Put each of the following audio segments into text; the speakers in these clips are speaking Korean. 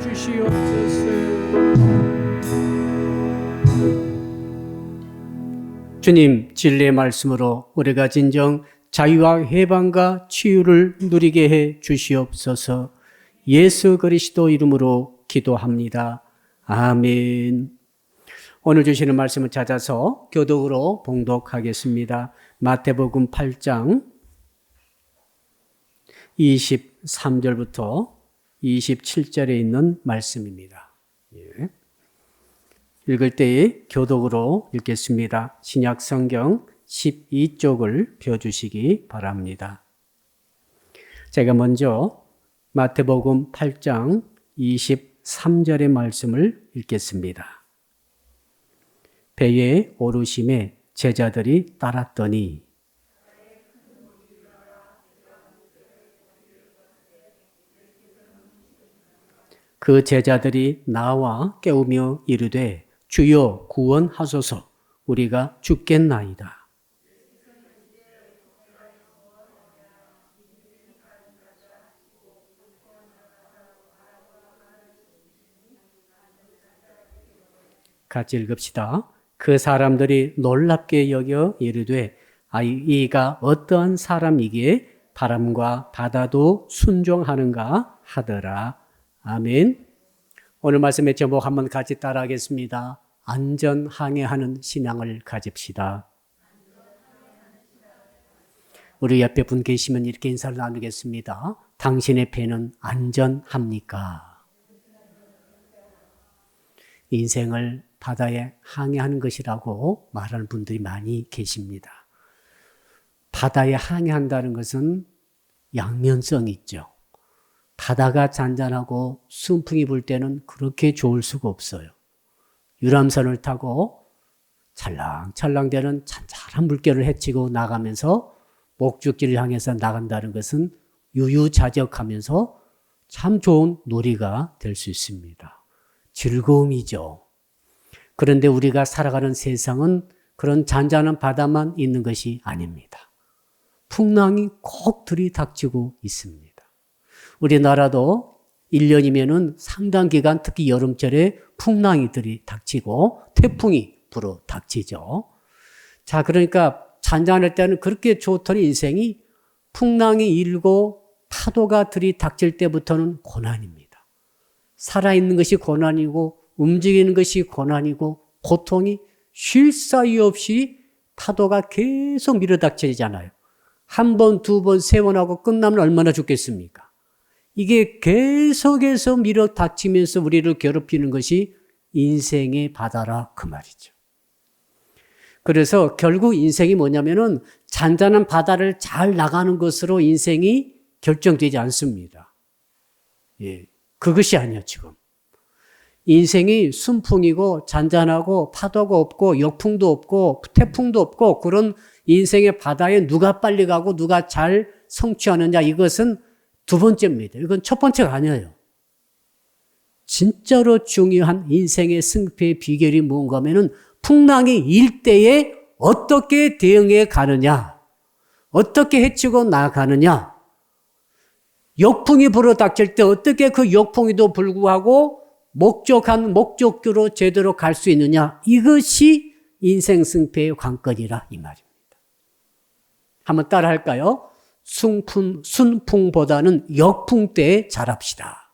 주시옵소서. 주님, 진리의 말씀으로 우리가 진정 자유와 해방과 치유를 누리게 해 주시옵소서. 예수 그리스도 이름으로 기도합니다. 아멘. 오늘 주시는 말씀을 찾아서 교독으로 봉독하겠습니다. 마태복음 8장 23절부터 27절에 있는 말씀입니다. 예. 읽을 때에 교독으로 읽겠습니다. 신약 성경 12쪽을 펴주시기 바랍니다. 제가 먼저 마태복음 8장 23절의 말씀을 읽겠습니다. 배에 오르심에 제자들이 따랐더니 그 제자들이 나와 깨우며 이르되 주여 구원하소서 우리가 죽겠나이다. 같이 읽읍시다. 그 사람들이 놀랍게 여겨 이르되 이가 어떠한 사람이기에 바람과 바다도 순종하는가 하더라. 아멘. 오늘 말씀의 제목 한번 같이 따라하겠습니다. 안전항해하는 신앙을 가집시다. 우리 옆에 분 계시면 이렇게 인사를 나누겠습니다. 당신의 배는 안전합니까? 인생을 바다에 항해하는 것이라고 말하는 분들이 많이 계십니다. 바다에 항해한다는 것은 양면성이 있죠. 바다가 잔잔하고 순풍이 불 때는 그렇게 좋을 수가 없어요. 유람선을 타고 찰랑찰랑대는 잔잔한 물결을 헤치고 나가면서 목적지를 향해서 나간다는 것은 유유자적하면서 참 좋은 놀이가 될 수 있습니다. 즐거움이죠. 그런데 우리가 살아가는 세상은 그런 잔잔한 바다만 있는 것이 아닙니다. 풍랑이 꼭 들이닥치고 있습니다. 우리나라도 1년이면은 상당 기간 특히 여름철에 풍랑이 들이닥치고 태풍이 불어 닥치죠. 자, 그러니까 잔잔할 때는 그렇게 좋던 인생이 풍랑이 일고 파도가 들이닥칠 때부터는 고난입니다. 살아있는 것이 고난이고 움직이는 것이 고난이고 고통이 쉴 사이 없이 파도가 계속 밀어닥치잖아요. 한 번, 두 번, 세 번 하고 끝나면 얼마나 좋겠습니까? 이게 계속해서 밀어닥치면서 우리를 괴롭히는 것이 인생의 바다라 그 말이죠. 그래서 결국 인생이 뭐냐면은 잔잔한 바다를 잘 나가는 것으로 인생이 결정되지 않습니다. 예, 그것이 아니야 지금. 인생이 순풍이고 잔잔하고 파도가 없고 역풍도 없고 태풍도 없고 그런 인생의 바다에 누가 빨리 가고 누가 잘 성취하느냐 이것은 두 번째입니다. 이건 첫 번째가 아니에요. 진짜로 중요한 인생의 승패의 비결이 뭔가 하면은 풍랑이 일 때에 어떻게 대응해 가느냐, 어떻게 헤치고 나가느냐, 역풍이 불어닥칠 때 어떻게 그 역풍에도 불구하고 목적한 목적지로 제대로 갈 수 있느냐, 이것이 인생 승패의 관건이라 이 말입니다. 한번 따라 할까요? 순풍보다는 역풍 때에 잘합시다.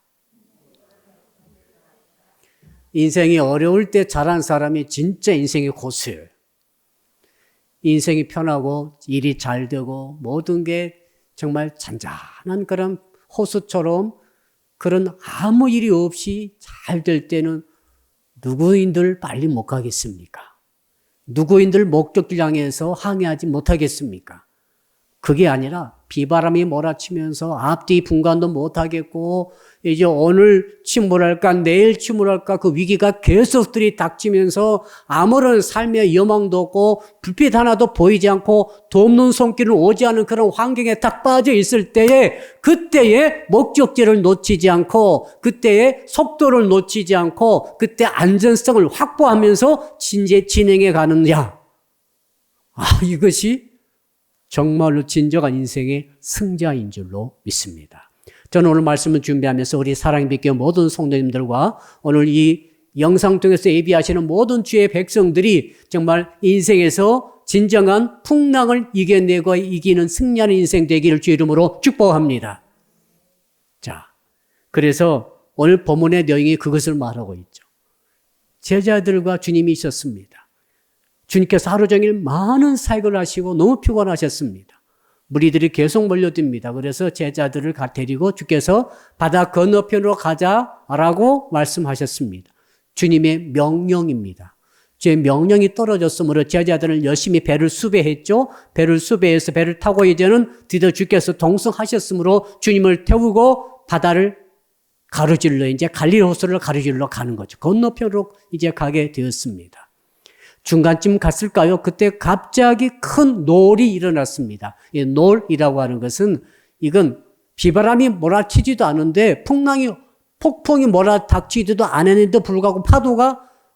인생이 어려울 때 잘한 사람이 진짜 인생의 고수예요. 인생이 편하고 일이 잘 되고 모든 게 정말 잔잔한 그런 호수처럼 그런 아무 일이 없이 잘 될 때는 누구인들 빨리 못 가겠습니까? 누구인들 목적지를 향해서 항해하지 못하겠습니까? 그게 아니라 비바람이 몰아치면서 앞뒤 분간도 못하겠고 이제 오늘 침몰할까 내일 침몰할까 그 위기가 계속 들이닥치면서 아무런 삶의 여망도 없고 불빛 하나도 보이지 않고 돕는 손길은 오지 않은 그런 환경에 딱 빠져 있을 때에 그때의 목적지를 놓치지 않고 그때의 속도를 놓치지 않고 그때 안전성을 확보하면서 진행해 가느냐. 이것이 정말로 진정한 인생의 승자인 줄로 믿습니다. 저는 오늘 말씀을 준비하면서 우리 사랑의 믿기 모든 성도님들과 오늘 이 영상 통해서 예비하시는 모든 주의 백성들이 정말 인생에서 진정한 풍랑을 이겨내고 이기는 승리하는 인생 되기를 주의 이름으로 축복합니다. 자, 그래서 오늘 본문의 내용이 그것을 말하고 있죠. 제자들과 주님이 있었습니다. 주님께서 하루 종일 많은 사역을 하시고 너무 피곤하셨습니다. 무리들이 계속 몰려듭니다. 그래서 제자들을 데리고 주께서 바다 건너편으로 가자라고 말씀하셨습니다. 주님의 명령입니다. 주의 명령이 떨어졌으므로 제자들은 열심히 배를 수배했죠. 배를 수배해서 배를 타고 이제는 드디어 주께서 동승하셨으므로 주님을 태우고 바다를 가로질러 이제 갈릴리 호수를 가로질러 가는 거죠. 건너편으로 이제 가게 되었습니다. 중간쯤 갔을까요? 그때 갑자기 큰 노을이 일어났습니다. 이 노을이라고 하는 것은 이건 비바람이 몰아치지도 않은데 폭풍이 몰아닥치지도 않았는데도 불구하고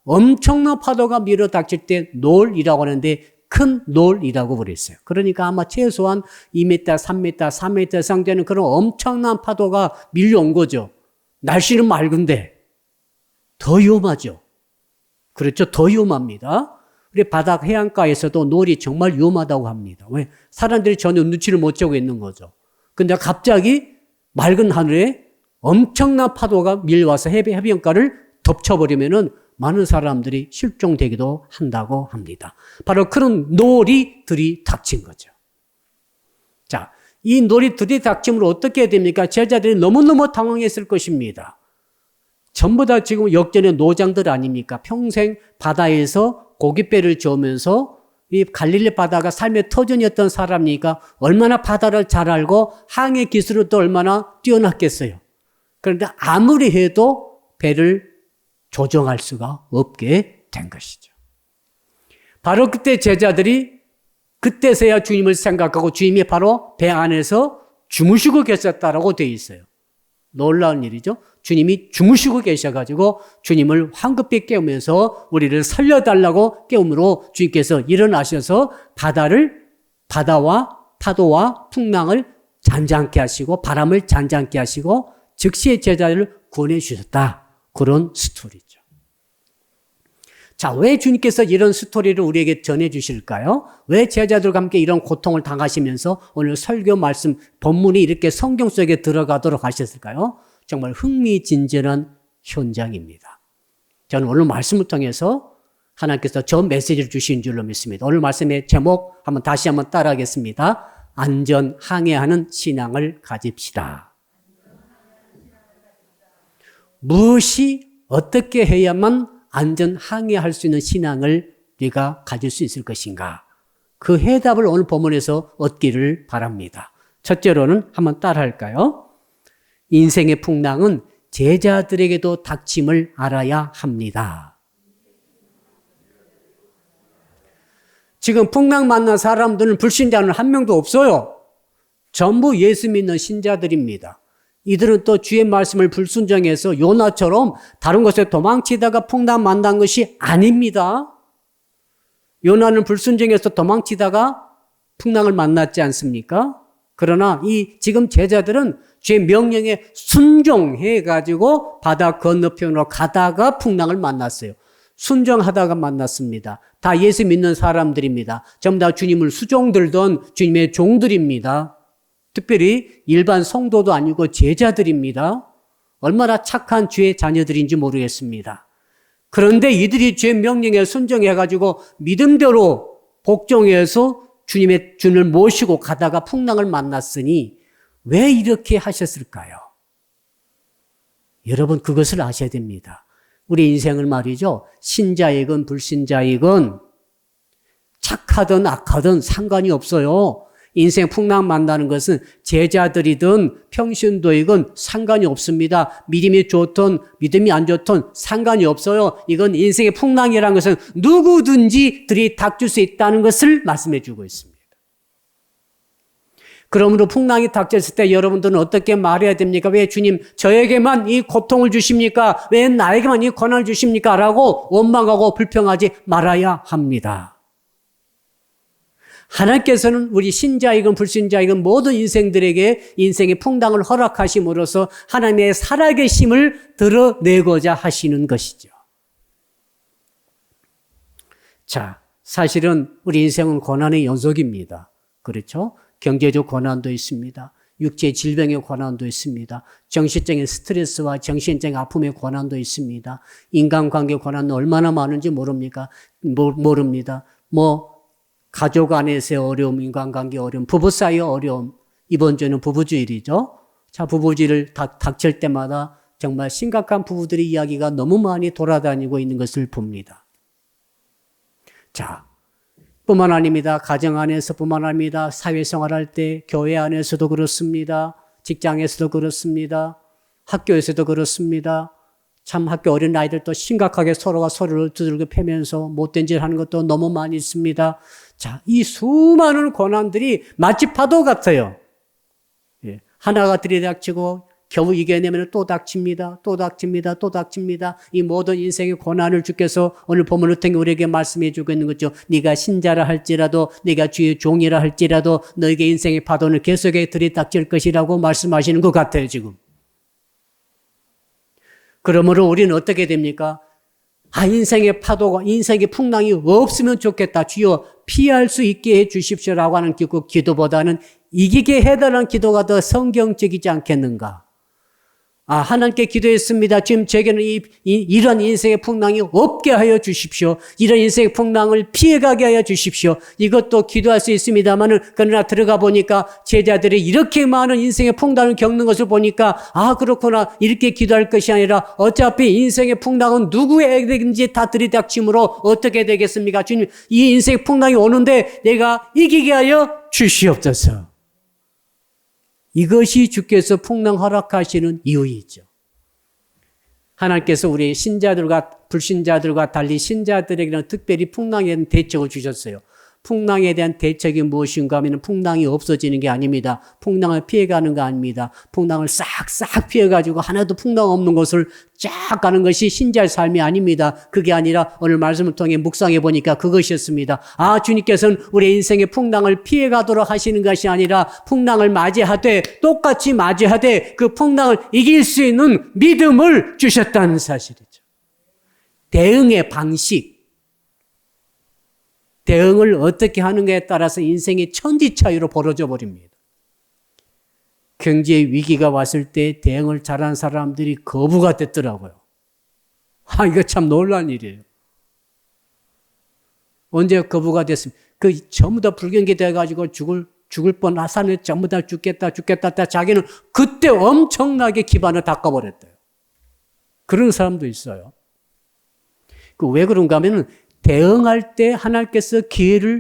엄청난 파도가 밀어닥칠 때 노을이라고 하는데 큰 노을이라고 그랬어요. 그러니까 아마 최소한 2m, 3m, 4m 상대는 그런 엄청난 파도가 밀려온 거죠. 날씨는 맑은데 더 위험하죠. 그렇죠. 더 위험합니다. 우리 바닥 해안가에서도 노을이 정말 위험하다고 합니다. 왜? 사람들이 전혀 눈치를 못 채고 있는 거죠. 근데 갑자기 맑은 하늘에 엄청난 파도가 밀려와서 해변가를 덮쳐버리면은 많은 사람들이 실종되기도 한다고 합니다. 바로 그런 노을이 들이닥친 거죠. 자, 이 노을이 들이닥침으로 어떻게 됩니까? 제자들이 너무너무 당황했을 것입니다. 전부 다 지금 역전의 노장들 아닙니까? 평생 바다에서 고깃배를 저으면서 이 갈릴리 바다가 삶의 터전이었던 사람이니까 얼마나 바다를 잘 알고 항해 기술은 또 얼마나 뛰어났겠어요. 그런데 아무리 해도 배를 조정할 수가 없게 된 것이죠. 바로 그때 제자들이 그때서야 주님을 생각하고 주님이 바로 배 안에서 주무시고 계셨다라고 되어 있어요. 놀라운 일이죠. 주님이 주무시고 계셔가지고 주님을 황급히 깨우면서 우리를 살려달라고 깨움으로 주님께서 일어나셔서 바다와 파도와 풍랑을 잔잔케 하시고 바람을 잔잔케 하시고 즉시 제자들을 구원해 주셨다. 그런 스토리죠. 자, 왜 주님께서 이런 스토리를 우리에게 전해 주실까요? 왜 제자들과 함께 이런 고통을 당하시면서 오늘 설교 말씀 본문이 이렇게 성경 속에 들어가도록 하셨을까요? 정말 흥미진진한 현장입니다. 저는 오늘 말씀을 통해서 하나님께서 저 메시지를 주신 줄로 믿습니다. 오늘 말씀의 제목 다시 한번 따라하겠습니다. 안전 항해하는 신앙을 가집시다. 무엇이 어떻게 해야만 안전 항해할 수 있는 신앙을 우리가 가질 수 있을 것인가? 그 해답을 오늘 본문에서 얻기를 바랍니다. 첫째로는 한번 따라할까요? 인생의 풍랑은 제자들에게도 닥침을 알아야 합니다. 지금 풍랑 만난 사람들은 불신자는 한 명도 없어요. 전부 예수 믿는 신자들입니다. 이들은 또 주의 말씀을 불순종해서 요나처럼 다른 곳에 도망치다가 풍랑 만난 것이 아닙니다. 요나는 불순종해서 도망치다가 풍랑을 만났지 않습니까? 그러나 지금 제자들은 주의 명령에 순종해가지고 바다 건너편으로 가다가 풍랑을 만났어요. 순종하다가 만났습니다. 다 예수 믿는 사람들입니다. 전부 다 주님을 수종들던 주님의 종들입니다. 특별히 일반 성도도 아니고 제자들입니다. 얼마나 착한 주의 자녀들인지 모르겠습니다. 그런데 이들이 주의 명령에 순종해가지고 믿음대로 복종해서 주님을 모시고 가다가 풍랑을 만났으니 왜 이렇게 하셨을까요? 여러분 그것을 아셔야 됩니다. 우리 인생을 말이죠. 신자이건 불신자이건 착하든 악하든 상관이 없어요. 인생 풍랑 만나는 것은 제자들이든 평신도이건 상관이 없습니다. 믿음이 좋든 믿음이 안 좋든 상관이 없어요. 이건 인생의 풍랑이라는 것은 누구든지 들이닥칠 수 있다는 것을 말씀해 주고 있습니다. 그러므로 풍랑이 닥쳤을 때 여러분들은 어떻게 말해야 됩니까? 왜 주님 저에게만 이 고통을 주십니까? 왜 나에게만 이 고난을 주십니까? 라고 원망하고 불평하지 말아야 합니다. 하나님께서는 우리 신자이건 불신자이건 모든 인생들에게 인생의 풍당을 허락하심으로써 하나님의 살아계심을 드러내고자 하시는 것이죠. 자, 사실은 우리 인생은 고난의 연속입니다. 그렇죠? 경제적 고난도 있습니다. 육체 질병의 고난도 있습니다. 정신적인 스트레스와 정신적인 아픔의 고난도 있습니다. 인간관계 고난은 얼마나 많은지 모릅니까? 모릅니다. 가족 안에서의 어려움, 인간관계 어려움, 부부 사이의 어려움. 이번 주는 부부주일이죠. 자, 부부주일을 닥칠 때마다 정말 심각한 부부들의 이야기가 너무 많이 돌아다니고 있는 것을 봅니다. 자, 뿐만 아닙니다. 가정 안에서뿐만 아닙니다. 사회생활할 때 교회 안에서도 그렇습니다. 직장에서도 그렇습니다. 학교에서도 그렇습니다. 참 학교 어린 아이들도 심각하게 서로가 서로를 두들겨 패면서 못된 짓 하는 것도 너무 많이 있습니다. 자, 이 수많은 고난들이 마치 파도 같아요. 예, 하나가 들이닥치고 겨우 이겨내면 또 닥칩니다. 또 닥칩니다. 또 닥칩니다. 이 모든 인생의 고난을 주께서 오늘 본문을 통해 우리에게 말씀해 주고 있는 거죠. 네가 신자라 할지라도, 네가 주의 종이라 할지라도 너에게 인생의 파도는 계속해 들이닥칠 것이라고 말씀하시는 것 같아요, 지금. 그러므로 우리는 어떻게 됩니까? 인생의 파도가, 인생의 풍랑이 없으면 좋겠다. 주여 피할 수 있게 해 주십시오라고 하는 기도보다는 이기게 해달라는 기도가 더 성경적이지 않겠는가? 하나님께 기도했습니다. 지금 제게는 이런 인생의 풍랑이 없게 하여 주십시오. 이런 인생의 풍랑을 피해가게 하여 주십시오. 이것도 기도할 수 있습니다만은, 그러나 들어가 보니까 제자들이 이렇게 많은 인생의 풍랑을 겪는 것을 보니까, 그렇구나. 이렇게 기도할 것이 아니라 어차피 인생의 풍랑은 누구에게든지 다 들이닥침으로 어떻게 되겠습니까? 주님, 이 인생의 풍랑이 오는데 내가 이기게 하여 주시옵소서. 이것이 주께서 풍랑 허락하시는 이유이죠. 하나님께서 우리 신자들과 불신자들과 달리 신자들에게는 특별히 풍랑에 대한 대책을 주셨어요. 풍랑에 대한 대책이 무엇인가 하면 풍랑이 없어지는 게 아닙니다. 풍랑을 피해가는 거 아닙니다. 풍랑을 싹싹 피해가지고 하나도 풍랑 없는 곳을 쫙 가는 것이 신자의 삶이 아닙니다. 그게 아니라 오늘 말씀을 통해 묵상해 보니까 그것이었습니다. 주님께서는 우리 인생의 풍랑을 피해가도록 하시는 것이 아니라 풍랑을 맞이하되, 똑같이 맞이하되 그 풍랑을 이길 수 있는 믿음을 주셨다는 사실이죠. 대응의 방식, 대응을 어떻게 하는가에 따라서 인생의 천지차이로 벌어져 버립니다. 경제 위기가 왔을 때 대응을 잘한 사람들이 거부가 됐더라고요. 이거 참 놀라운 일이에요. 언제 거부가 됐습니까? 전부 다 불경기 돼가지고 죽을 뻔, 산에 전부 다 죽겠다. 자기는 그때 엄청나게 기반을 닦아버렸대요. 그런 사람도 있어요. 왜 그런가 하면은 대응할 때 하나님께서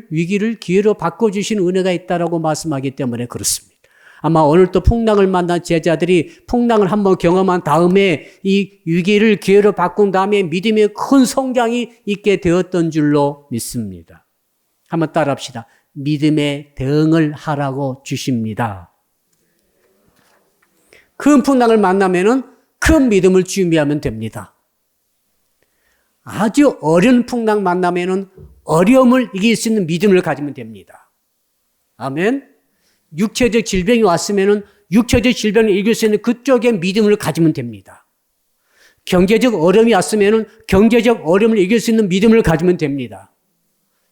위기를 기회로 바꿔주시는 은혜가 있다라고 말씀하기 때문에 그렇습니다. 아마 오늘 또 풍랑을 만난 제자들이 풍랑을 한번 경험한 다음에 이 위기를 기회로 바꾼 다음에 믿음의 큰 성장이 있게 되었던 줄로 믿습니다. 한번 따라합시다. 믿음의 대응을 하라고 주십니다. 큰 풍랑을 만나면은 큰 믿음을 준비하면 됩니다. 아주 어려운 풍랑 만나면은 어려움을 이길 수 있는 믿음을 가지면 됩니다. 아멘. 육체적 질병이 왔으면은 육체적 질병을 이길 수 있는 그쪽의 믿음을 가지면 됩니다. 경제적 어려움이 왔으면은 경제적 어려움을 이길 수 있는 믿음을 가지면 됩니다.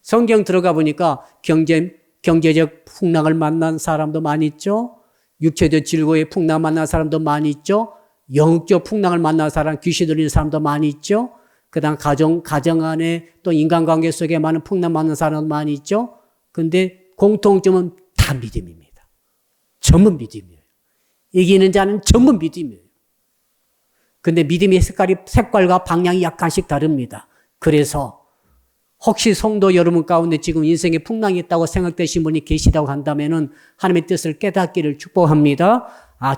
성경 들어가 보니까 경제적 풍랑을 만난 사람도 많이 있죠. 육체적 질고의 풍랑 만난 사람도 많이 있죠. 영적 풍랑을 만난 사람, 귀신 들리는 사람도 많이 있죠. 그 다음 가정 안에 또 인간관계 속에 많은 풍랑 만난 사람도 많이 있죠. 근데 공통점은 다 믿음입니다. 전부 믿음이에요. 이기는 자는 전부 믿음이에요. 근데 믿음의 색깔과 방향이 약간씩 다릅니다. 그래서 혹시 성도 여러분 가운데 지금 인생에 풍랑이 있다고 생각되신 분이 계시다고 한다면은 하나님의 뜻을 깨닫기를 축복합니다.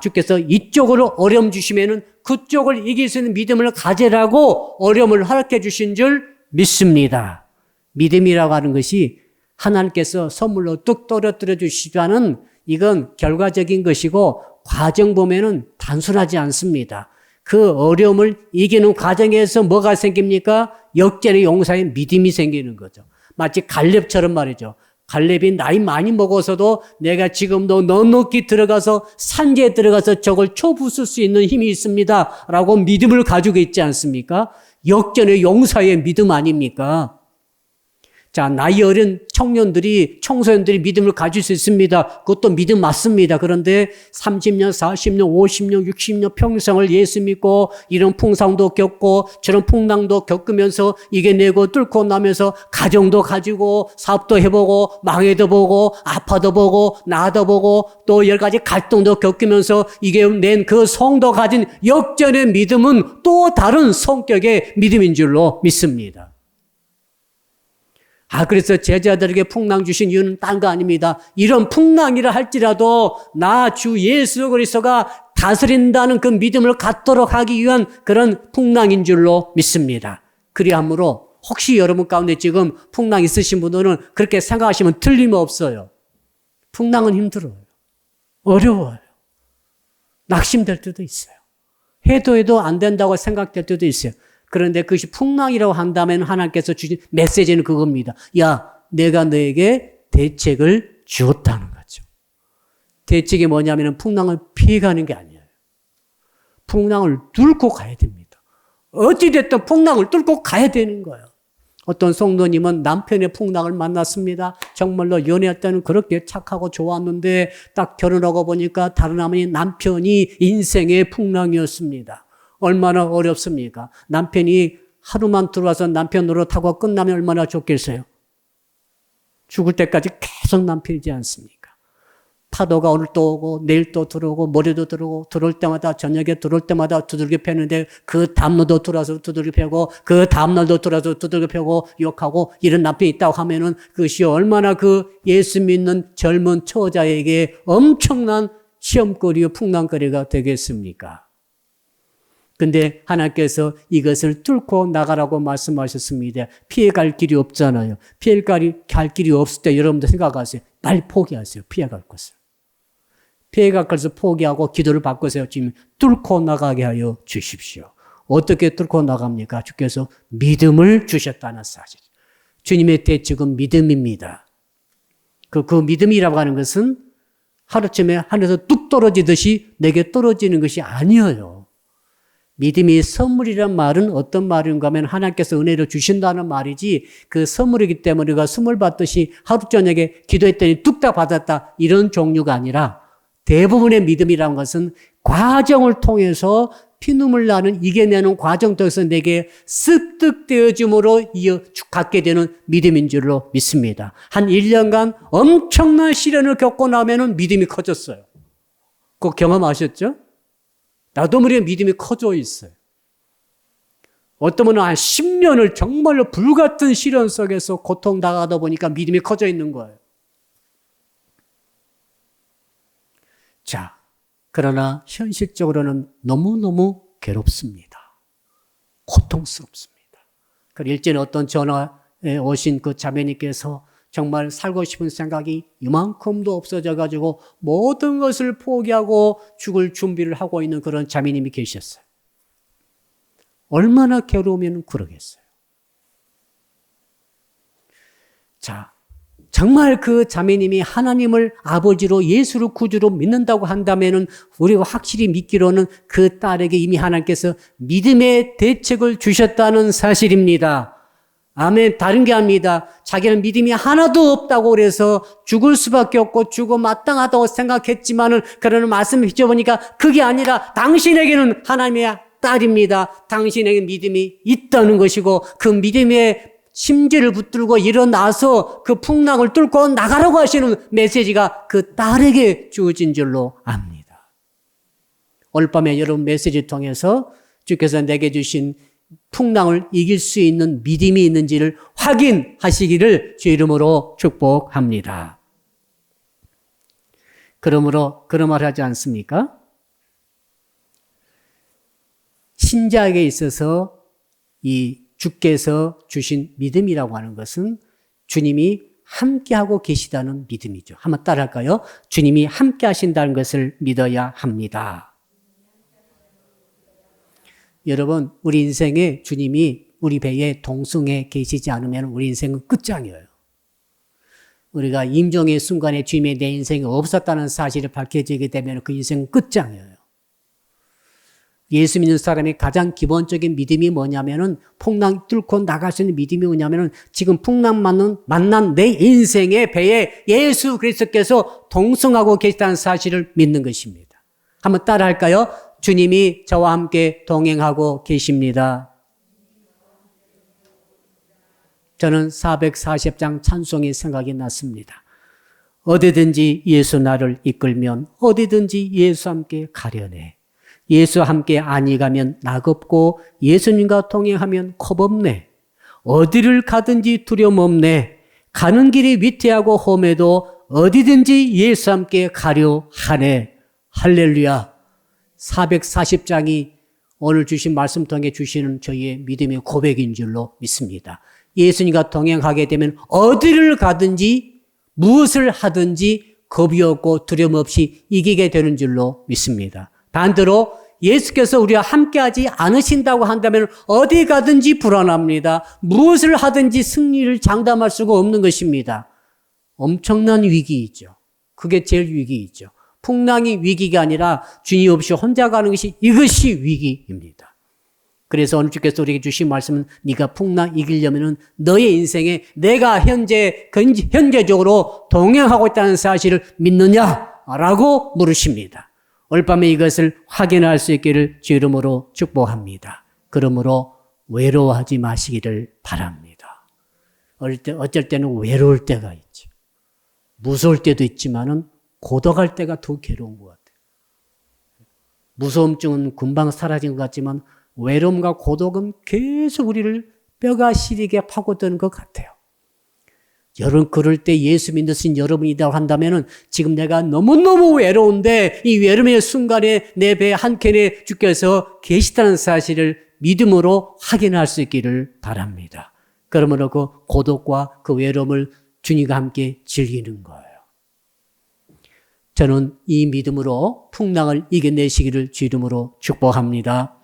주께서 이쪽으로 어려움 주시면은 그쪽을 이길 수 있는 믿음을 가지라고 어려움을 허락해 주신 줄 믿습니다. 믿음이라고 하는 것이 하나님께서 선물로 뚝 떨어뜨려 주시자는 이건 결과적인 것이고 과정 보면은 단순하지 않습니다. 그 어려움을 이기는 과정에서 뭐가 생깁니까? 역전의 용사의 믿음이 생기는 거죠. 마치 갈렙처럼 말이죠. 갈렙이 나이 많이 먹어서도 내가 지금도 넉넉히 들어가서 산지에 들어가서 적을 쳐부술 수 있는 힘이 있습니다. 라고 믿음을 가지고 있지 않습니까? 역전의 용사의 믿음 아닙니까? 자, 나이 어린 청소년들이 믿음을 가질 수 있습니다. 그것도 믿음 맞습니다. 그런데 30년, 40년, 50년, 60년 평생을 예수 믿고 이런 풍상도 겪고 저런 풍랑도 겪으면서 이겨내고 뚫고 나면서 가정도 가지고 사업도 해보고 망해도 보고 아파도 보고 나도 보고 또 여러 가지 갈등도 겪으면서 이겨낸 그 성도 가진 역전의 믿음은 또 다른 성격의 믿음인 줄로 믿습니다. 그래서 제자들에게 풍랑 주신 이유는 딴 거 아닙니다. 이런 풍랑이라 할지라도 나 주 예수 그리스도가 다스린다는 그 믿음을 갖도록 하기 위한 그런 풍랑인 줄로 믿습니다. 그리하므로 혹시 여러분 가운데 지금 풍랑 있으신 분들은 그렇게 생각하시면 틀림없어요. 풍랑은 힘들어요. 어려워요. 낙심될 때도 있어요. 해도 안 된다고 생각될 때도 있어요. 그런데 그것이 풍랑이라고 한다면 하나님께서 주신 메시지는 그겁니다. 야, 내가 너에게 대책을 주었다는 거죠. 대책이 뭐냐면 풍랑을 피해가는 게 아니에요. 풍랑을 뚫고 가야 됩니다. 어찌됐든 풍랑을 뚫고 가야 되는 거예요. 어떤 성도님은 남편의 풍랑을 만났습니다. 정말로 연애할 때는 그렇게 착하고 좋았는데 딱 결혼하고 보니까 다른 남편이 인생의 풍랑이었습니다. 얼마나 어렵습니까? 남편이 하루만 들어와서 남편 노릇하고 끝나면 얼마나 좋겠어요? 죽을 때까지 계속 남편이지 않습니까? 파도가 오늘 또 오고 내일 또 들어오고 모레도 들어오고 들어올 때마다 저녁에 들어올 때마다 두들겨 패는데 그 다음날도 들어와서 두들겨 패고 그 다음날도 들어와서 두들겨 패고 욕하고 이런 남편이 있다고 하면은 그것이 얼마나 그 예수 믿는 젊은 처자에게 엄청난 시험거리와 풍랑거리가 되겠습니까? 근데 하나님께서 이것을 뚫고 나가라고 말씀하셨습니다. 피해갈 길이 없잖아요. 피해갈 길이 없을 때 여러분들 생각하세요. 빨리 포기하세요. 피해갈 것을. 피해갈 것을 포기하고 기도를 바꾸세요. 지금 뚫고 나가게 하여 주십시오. 어떻게 뚫고 나갑니까? 주께서 믿음을 주셨다는 사실. 주님의 대책은 믿음입니다. 그 믿음이라고 하는 것은 하루쯤에 하늘에서 뚝 떨어지듯이 내게 떨어지는 것이 아니에요. 믿음이 선물이란 말은 어떤 말인가 하면 하나님께서 은혜를 주신다는 말이지 그 선물이기 때문에 우리가 선물 받듯이 하루 저녁에 기도했더니 뚝딱 받았다 이런 종류가 아니라 대부분의 믿음이라는 것은 과정을 통해서 피눈물 나는 이겨내는 과정 통해서 내게 습득되어짐으로 갖게 되는 믿음인 줄로 믿습니다. 한 1년간 엄청난 시련을 겪고 나면 믿음이 커졌어요. 그거 경험하셨죠? 나도 모르게 믿음이 커져 있어요. 어떤 분은 한 10년을 정말로 불같은 시련 속에서 고통 당하다 보니까 믿음이 커져 있는 거예요. 자, 그러나 현실적으로는 너무너무 괴롭습니다. 고통스럽습니다. 그 일전에 어떤 전화에 오신 그 자매님께서 정말 살고 싶은 생각이 이만큼도 없어져가지고 모든 것을 포기하고 죽을 준비를 하고 있는 그런 자매님이 계셨어요. 얼마나 괴로우면 그러겠어요. 자, 정말 그 자매님이 하나님을 아버지로 예수를 구주로 믿는다고 한다면은 우리가 확실히 믿기로는 그 딸에게 이미 하나님께서 믿음의 대책을 주셨다는 사실입니다. 아멘. 다른 게 아닙니다. 자기는 믿음이 하나도 없다고 그래서 죽을 수밖에 없고 죽어 마땅하다고 생각했지만은 그러는 말씀을 비춰보니까 그게 아니라 당신에게는 하나님의 딸입니다. 당신에게 믿음이 있다는 것이고 그 믿음의 심지를 붙들고 일어나서 그 풍랑을 뚫고 나가라고 하시는 메시지가 그 딸에게 주어진 줄로 압니다. 오늘 밤에 여러분 메시지를 통해서 주께서 내게 주신 풍랑을 이길 수 있는 믿음이 있는지를 확인하시기를 주 이름으로 축복합니다. 그러므로 그런 말 하지 않습니까? 신자에게 있어서 이 주께서 주신 믿음이라고 하는 것은 주님이 함께하고 계시다는 믿음이죠. 한번 따라할까요? 주님이 함께 하신다는 것을 믿어야 합니다. 여러분, 우리 인생에 주님이 우리 배에 동승해 계시지 않으면 우리 인생은 끝장이에요. 우리가 임종의 순간에 주님의 내 인생이 없었다는 사실이 밝혀지게 되면 그 인생은 끝장이에요. 예수 믿는 사람의 가장 기본적인 믿음이 뭐냐면은 풍랑 뚫고 나갈 수 있는 믿음이 뭐냐면은 지금 풍랑 만난 내 인생의 배에 예수 그리스도께서 동승하고 계시다는 사실을 믿는 것입니다. 한번 따라 할까요? 주님이 저와 함께 동행하고 계십니다. 저는 440장 찬송이 생각이 났습니다. 어디든지 예수 나를 이끌면 어디든지 예수 함께 가려네. 예수 함께 아니 가면 낙없고 예수님과 동행하면 겁없네. 어디를 가든지 두려움 없네. 가는 길이 위태하고 험해도 어디든지 예수 함께 가려 하네. 할렐루야. 440장이 오늘 주신 말씀 통해 주시는 저희의 믿음의 고백인 줄로 믿습니다. 예수님과 동행하게 되면 어디를 가든지 무엇을 하든지 겁이 없고 두려움 없이 이기게 되는 줄로 믿습니다. 반대로 예수께서 우리와 함께하지 않으신다고 한다면 어디 가든지 불안합니다. 무엇을 하든지 승리를 장담할 수가 없는 것입니다. 엄청난 위기이죠. 그게 제일 위기이죠. 풍랑이 위기가 아니라 주님 없이 혼자 가는 것이 이것이 위기입니다. 그래서 오늘 주께서 우리에게 주신 말씀은 네가 풍랑 이기려면 너의 인생에 내가 현재적으로 동행하고 있다는 사실을 믿느냐라고 물으십니다. 오늘 밤에 이것을 확인할 수 있기를 주 이름으로 축복합니다. 그러므로 외로워하지 마시기를 바랍니다. 어쩔 때는 외로울 때가 있죠. 무서울 때도 있지만은 고독할 때가 더 괴로운 것 같아요. 무서움증은 금방 사라진 것 같지만 외로움과 고독은 계속 우리를 뼈가 시리게 파고드는 것 같아요. 여러분 그럴 때 예수 믿으신 여러분이라고 한다면은 지금 내가 너무너무 외로운데 이 외로움의 순간에 내 배 한켠에 주께서 계시다는 사실을 믿음으로 확인할 수 있기를 바랍니다. 그러므로 그 고독과 그 외로움을 주님과 함께 즐기는 거예요. 저는 이 믿음으로 풍랑을 이겨내시기를 주 이름으로 축복합니다.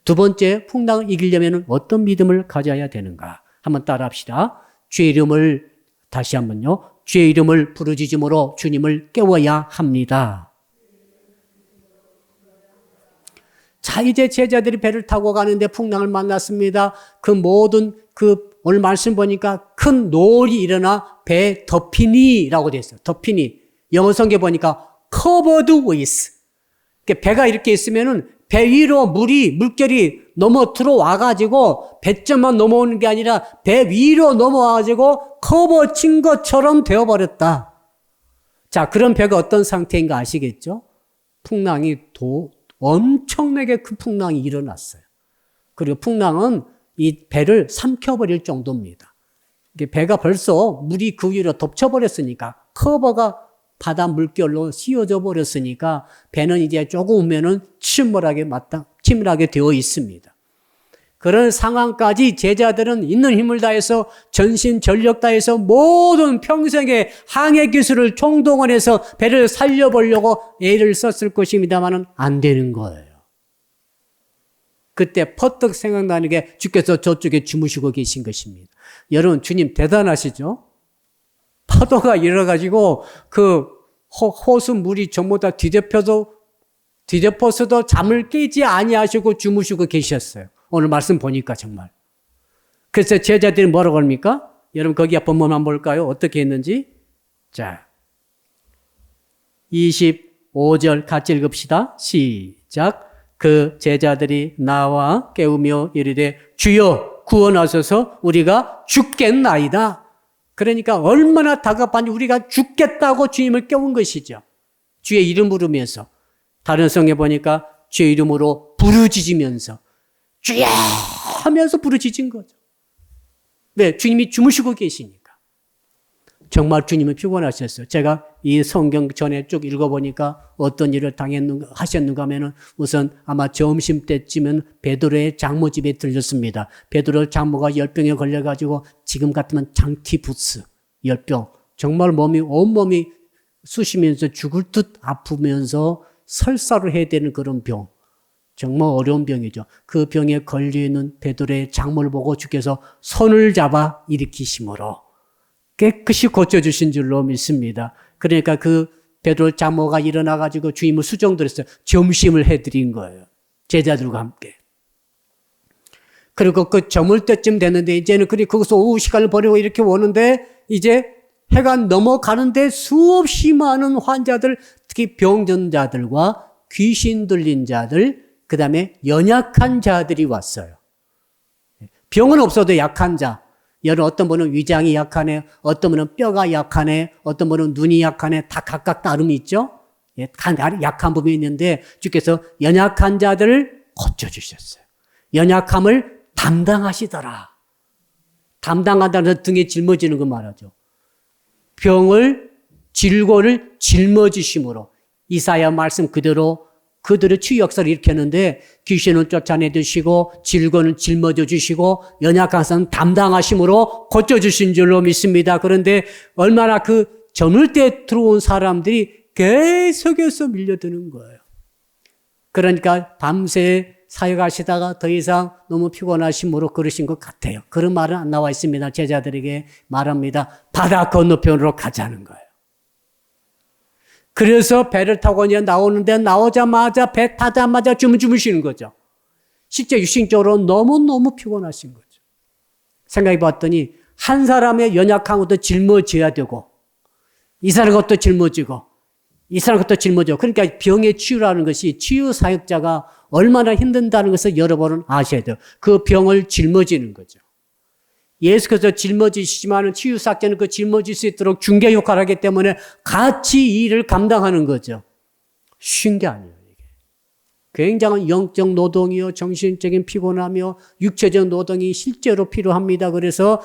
두 번째, 풍랑을 이기려면 어떤 믿음을 가져야 되는가? 한번 따라합시다. 주의 이름을 다시 한번요. 주의 이름을 부르짖음으로 주님을 깨워야 합니다. 자, 이제 제자들이 배를 타고 가는데 풍랑을 만났습니다. 오늘 말씀 보니까 큰 노을이 일어나 배에 덮이니라고 되어 있어요. 덮이니. 영어 성경 보니까 covered with. 배가 이렇게 있으면은 배 위로 물결이 넘어 들어와가지고 배점만 넘어오는 게 아니라 배 위로 넘어와가지고 커버 친 것처럼 되어버렸다. 자, 그런 배가 어떤 상태인가 아시겠죠? 풍랑이 엄청나게 큰 풍랑이 일어났어요. 그리고 풍랑은 이 배를 삼켜버릴 정도입니다. 배가 벌써 물이 그 위로 덮쳐버렸으니까 커버가 바다 물결로 씌워져 버렸으니까 배는 이제 조금 오면은 침몰하게 되어 있습니다. 그런 상황까지 제자들은 있는 힘을 다해서 전신 전력 다해서 모든 평생의 항해 기술을 총동원해서 배를 살려보려고 애를 썼을 것입니다만은 안 되는 거예요. 그때 퍼뜩 생각나는 게 주께서 저쪽에 주무시고 계신 것입니다. 여러분 주님 대단하시죠? 파도가 일어가지고 그 호수 물이 전부 다 뒤덮어서도 잠을 깨지 아니하시고 주무시고 계셨어요. 오늘 말씀 보니까 정말. 그래서 제자들이 뭐라고 합니까? 여러분 거기 본문 한번 볼까요? 어떻게 했는지. 자, 25절 같이 읽읍시다. 시작. 그 제자들이 나와 깨우며 이르되 주여 구원하소서 우리가 죽겠나이다. 그러니까 얼마나 다급한지 우리가 죽겠다고 주님을 깨운 것이죠. 주의 이름 부르면서. 다른 성에 보니까 주의 이름으로 부르짖으면서 주여 하면서 부르짖은 거죠. 왜? 주님이 주무시고 계시니까. 정말 주님은 피곤하셨어요. 제가 이 성경 전에 쭉 읽어보니까 어떤 일을 하셨는가 하면은 우선 아마 점심때쯤은 베드로의 장모 집에 들렸습니다. 베드로 장모가 열병에 걸려가지고 지금 같으면 장티푸스, 열병. 정말 온몸이 쑤시면서 죽을 듯 아프면서 설사를 해야 되는 그런 병. 정말 어려운 병이죠. 그 병에 걸려있는 베드로의 장모를 보고 주께서 손을 잡아 일으키심으로 깨끗이 고쳐주신 줄로 믿습니다. 그러니까 그 베드로 장모가 일어나가지고 주님을 수종드렸어요. 점심을 해드린 거예요. 제자들과 함께. 그리고 그 저물 때쯤 됐는데 이제는 거기서 오후 시간을 보내고 이렇게 오는데 이제 해가 넘어가는데 수없이 많은 환자들, 특히 병든 자들과 귀신 들린 자들, 그 다음에 연약한 자들이 왔어요. 병은 없어도 약한 자. 여러 어떤 분은 위장이 약하네, 어떤 분은 뼈가 약하네, 어떤 분은 눈이 약하네, 다 각각 다름이 있죠? 예, 약한 부분이 있는데 주께서 연약한 자들을 고쳐주셨어요. 연약함을 담당하시더라. 담당한다는 등에 짊어지는 거 말하죠. 병을, 질고를 짊어지심으로 이사야 말씀 그대로 그들의 치유 역사를 일으켰는데 귀신을 쫓아내 주시고 질고는 짊어져 주시고 연약한 사람은 담당하심으로 고쳐주신 줄로 믿습니다. 그런데 얼마나 그 저물 때 들어온 사람들이 계속해서 밀려드는 거예요. 그러니까 밤새 사역하시다가 더 이상 너무 피곤하심으로 그러신 것 같아요. 그런 말은 안 나와 있습니다. 제자들에게 말합니다. 바다 건너편으로 가자는 거예요. 그래서 배를 타고 이제 나오는데 나오자마자 배 타자마자 주무시는 거죠. 실제 육신적으로 너무너무 피곤하신 거죠. 생각해 봤더니 한 사람의 연약한 것도 짊어져야 되고 이 사람 것도 짊어지고 이 사람 것도 짊어지고 그러니까 병의 치유라는 것이 치유 사역자가 얼마나 힘든다는 것을 여러분은 아셔야 돼요. 그 병을 짊어지는 거죠. 예수께서 짊어지시지만 치유 사역자는 그 짊어질 수 있도록 중개 역할을 하기 때문에 같이 이 일을 감당하는 거죠. 쉬운 게 아니에요. 이게. 굉장한 영적 노동이요, 정신적인 피곤하며 육체적 노동이 실제로 필요합니다. 그래서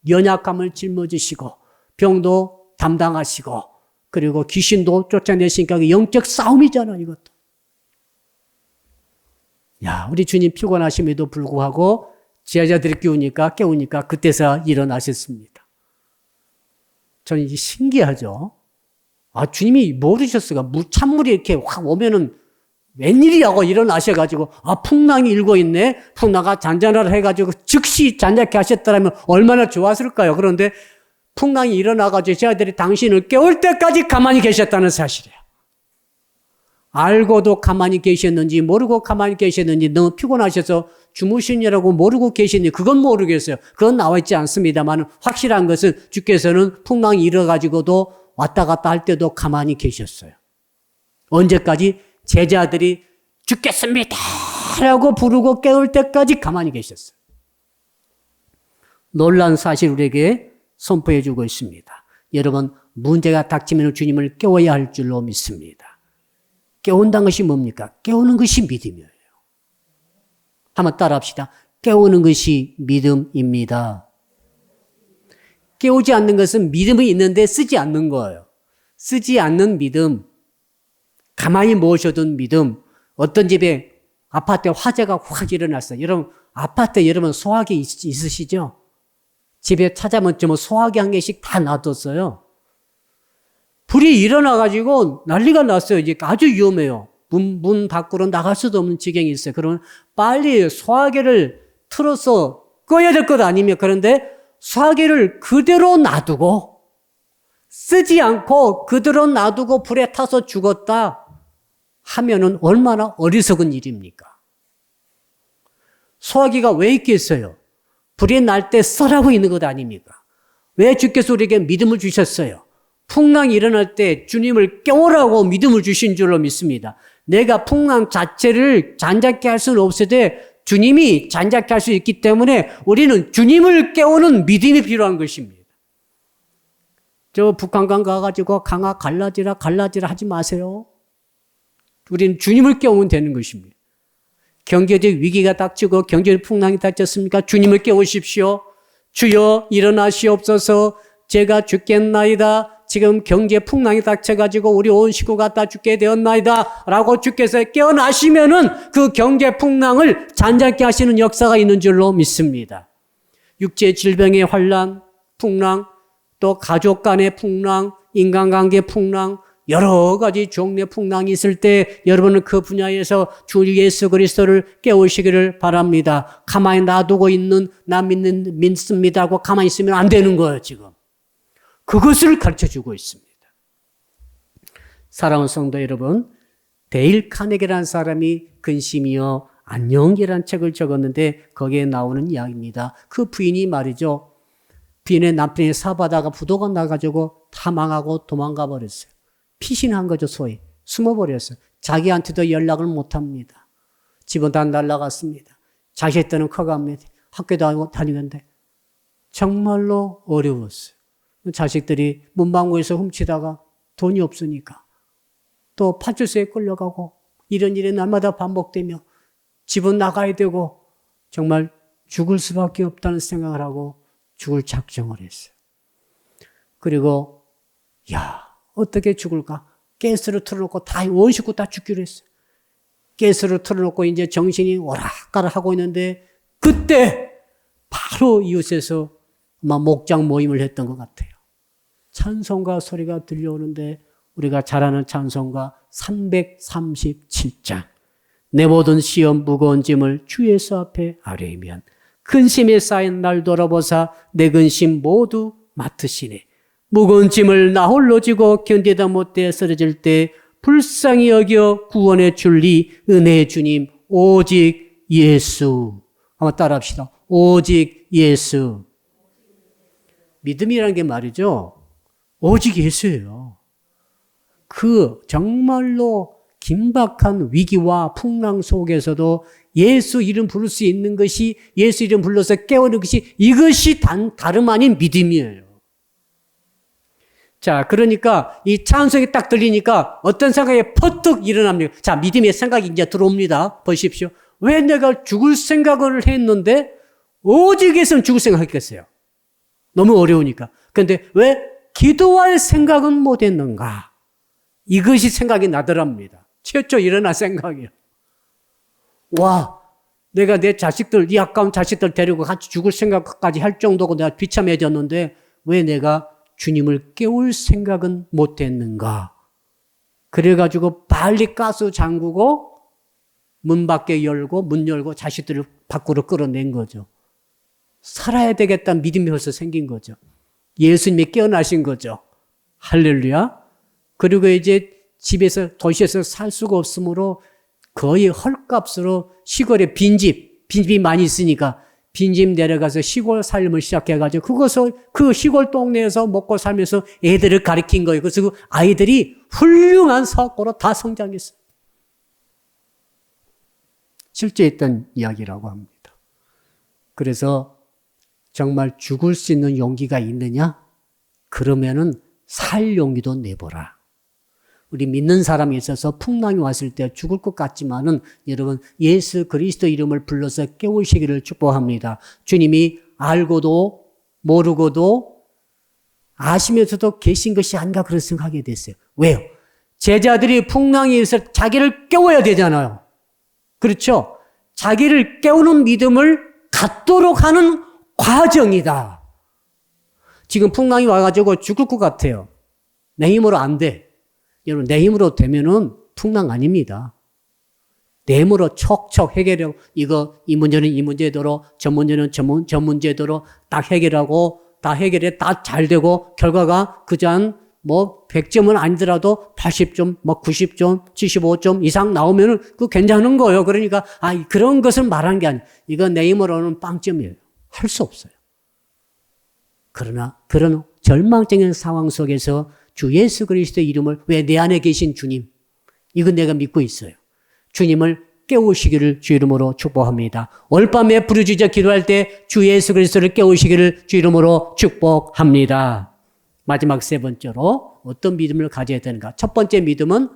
연약함을 짊어지시고 병도 담당하시고 그리고 귀신도 쫓아내시니까 영적 싸움이잖아요. 이것도. 야, 우리 주님 피곤하심에도 불구하고 제자들이 깨우니까 그때서 일어나셨습니다. 저는 이게 신기하죠. 아, 주님이 모르셨어요. 찬물이 이렇게 확 오면은 웬일이라고 일어나셔가지고 풍랑이 일고 있네. 풍랑아 잔잔하라 해가지고 즉시 잔잔케 하셨더라면 얼마나 좋았을까요? 그런데 풍랑이 일어나가지고 제자들이 당신을 깨울 때까지 가만히 계셨다는 사실이에요. 알고도 가만히 계셨는지 모르고 가만히 계셨는지 너무 피곤하셔서 주무시느라고 모르고 계시는지 그건 모르겠어요. 그건 나와 있지 않습니다만 확실한 것은 주께서는 풍랑이 일어가지고도 왔다 갔다 할 때도 가만히 계셨어요. 언제까지? 제자들이 죽겠습니다 라고 부르고 깨울 때까지 가만히 계셨어요. 놀라운 사실 우리에게 선포해 주고 있습니다. 여러분 문제가 닥치면 주님을 깨워야 할 줄로 믿습니다. 깨운다는 것이 뭡니까? 깨우는 것이 믿음이에요. 한번 따라합시다. 깨우는 것이 믿음입니다. 깨우지 않는 것은 믿음이 있는데 쓰지 않는 거예요. 쓰지 않는 믿음, 가만히 모셔둔 믿음. 어떤 집에 아파트에 화재가 확 일어났어요. 여러분 아파트에 여러분 소화기 있으시죠? 집에 찾아보면 소화기 한 개씩 다 놔뒀어요. 불이 일어나가지고 난리가 났어요. 이제 아주 위험해요. 문 밖으로 나갈 수도 없는 지경이 있어요. 그러면 빨리 소화기를 틀어서 꺼야 될 것 아니며 그런데 소화기를 그대로 놔두고 쓰지 않고 그대로 놔두고 불에 타서 죽었다 하면은 얼마나 어리석은 일입니까? 소화기가 왜 있겠어요? 불이 날 때 써라고 있는 것 아닙니까? 왜 주께서 우리에게 믿음을 주셨어요? 풍랑이 일어날 때 주님을 깨우라고 믿음을 주신 줄로 믿습니다. 내가 풍랑 자체를 잔잔케 할 수는 없으되 주님이 잔잔케 할 수 있기 때문에 우리는 주님을 깨우는 믿음이 필요한 것입니다. 저 북한강 가가지고 강아 갈라지라 하지 마세요. 우리는 주님을 깨우면 되는 것입니다. 경제적 위기가 닥치고 경제적 풍랑이 닥쳤습니까? 주님을 깨우십시오. 주여 일어나시옵소서. 제가 죽겠나이다. 지금 경제 풍랑이 닥쳐가지고 우리 온 식구가 다 죽게 되었나이다 라고 주께서 깨어나시면은 그 경제 풍랑을 잔잔케 하시는 역사가 있는 줄로 믿습니다. 육체 질병의 환란, 풍랑, 또 가족 간의 풍랑, 인간관계 풍랑, 여러 가지 종류의 풍랑이 있을 때 여러분은 그 분야에서 주 예수 그리스도를 깨우시기를 바랍니다. 가만히 놔두고 있는 나 믿습니다 하고 가만히 있으면 안 되는 거예요. 지금 그것을 가르쳐주고 있습니다. 사랑하는 성도 여러분, 데일 카네기라는 사람이 근심이여 안녕이라는 책을 적었는데 거기에 나오는 이야기입니다. 그 부인이 말이죠. 부인의 남편이 사바다가 부도가 나가지고 다 망하고 도망가 버렸어요. 피신한 거죠, 소위. 숨어버렸어요. 자기한테도 연락을 못합니다. 집은 다 날아갔습니다. 자식들은 커갑니다. 학교도 다니는데 정말로 어려웠어요. 자식들이 문방구에서 훔치다가 돈이 없으니까 또 파출소에 끌려가고 이런 일이 날마다 반복되며 집은 나가야 되고 정말 죽을 수밖에 없다는 생각을 하고 죽을 작정을 했어요. 그리고 어떻게 죽을까? 가스를 틀어놓고 다 원식구 다 죽기로 했어요. 가스를 틀어놓고 이제 정신이 오락가락 하고 있는데 그때 바로 이웃에서 아마 목장 모임을 했던 것 같아요. 찬송가 소리가 들려오는데 우리가 잘 아는 찬송가 337장 내 모든 시험 무거운 짐을 주 예수 앞에 아뢰면 근심에 쌓인 날 돌아보사 내 근심 모두 맡으시네. 무거운 짐을 나 홀로 지고 견디다 못해 쓰러질 때 불쌍히 여겨 구원의 줄리 은혜의 주님 오직 예수. 한번 따라합시다. 오직 예수. 믿음이라는 게 말이죠. 오직 예수예요. 그 정말로 긴박한 위기와 풍랑 속에서도 예수 이름 부를 수 있는 것이 예수 이름 불러서 깨우는 것이 이것이 다름 아닌 믿음이에요. 자, 그러니까 이 찬송이 딱 들리니까 어떤 생각이 퍼뜩 일어납니다. 자, 믿음의 생각이 이제 들어옵니다. 보십시오. 왜 내가 죽을 생각을 했는데 오직 예수는 죽을 생각했겠어요? 너무 어려우니까. 그런데 왜 기도할 생각은 못했는가? 이것이 생각이 나더랍니다. 최초 일어난 생각이에요. 와, 내가 내 자식들, 이 아까운 자식들 데리고 같이 죽을 생각까지 할 정도고 내가 비참해졌는데 왜 내가 주님을 깨울 생각은 못했는가? 그래가지고 빨리 가스 잠그고 문 밖에 열고 문 열고 자식들을 밖으로 끌어낸 거죠. 살아야 되겠다는 믿음이 벌써 생긴 거죠. 예수님이 깨어나신 거죠. 할렐루야. 그리고 이제 집에서 도시에서 살 수가 없으므로 거의 헐값으로 시골에 빈집이 많이 있으니까 빈집 내려가서 시골 삶을 시작해가지고 그것을 그 시골 동네에서 먹고 살면서 애들을 가르친 거예요. 그래서 그 아이들이 훌륭한 사업가로 다 성장했어요. 실제 있던 이야기라고 합니다. 그래서 정말 죽을 수 있는 용기가 있느냐? 그러면은 살 용기도 내보라. 우리 믿는 사람이 있어서 풍랑이 왔을 때 죽을 것 같지만은 여러분 예수 그리스도 이름을 불러서 깨우시기를 축복합니다. 주님이 알고도 모르고도 아시면서도 계신 것이 아닌가 그런 생각하게 됐어요. 왜요? 제자들이 풍랑이 있을 때 자기를 깨워야 되잖아요. 그렇죠? 자기를 깨우는 믿음을 갖도록 하는 과정이다. 지금 풍랑이 와가지고 죽을 것 같아요. 내 힘으로 안 돼. 여러분, 내 힘으로 되면은 풍랑 아닙니다. 내 힘으로 척척 해결하고, 이 문제는 이 문제대로, 저 문제는 저 문제대로 딱 해결하고, 다 해결해, 다 잘 되고, 결과가 그저 한 100점은 아니더라도 80점, 90점, 75점 이상 나오면은 그 괜찮은 거예요. 그러니까, 그런 것을 말하는 게 아니에요. 이건 내 힘으로는 빵점이에요. 할 수 없어요. 그러나, 그런 절망적인 상황 속에서 주 예수 그리스도의 이름을 왜 내 안에 계신 주님, 이건 내가 믿고 있어요. 주님을 깨우시기를 주 이름으로 축복합니다. 올밤에 부르짖어 기도할 때 주 예수 그리스도를 깨우시기를 주 이름으로 축복합니다. 마지막 세 번째로 어떤 믿음을 가져야 되는가? 첫 번째 믿음은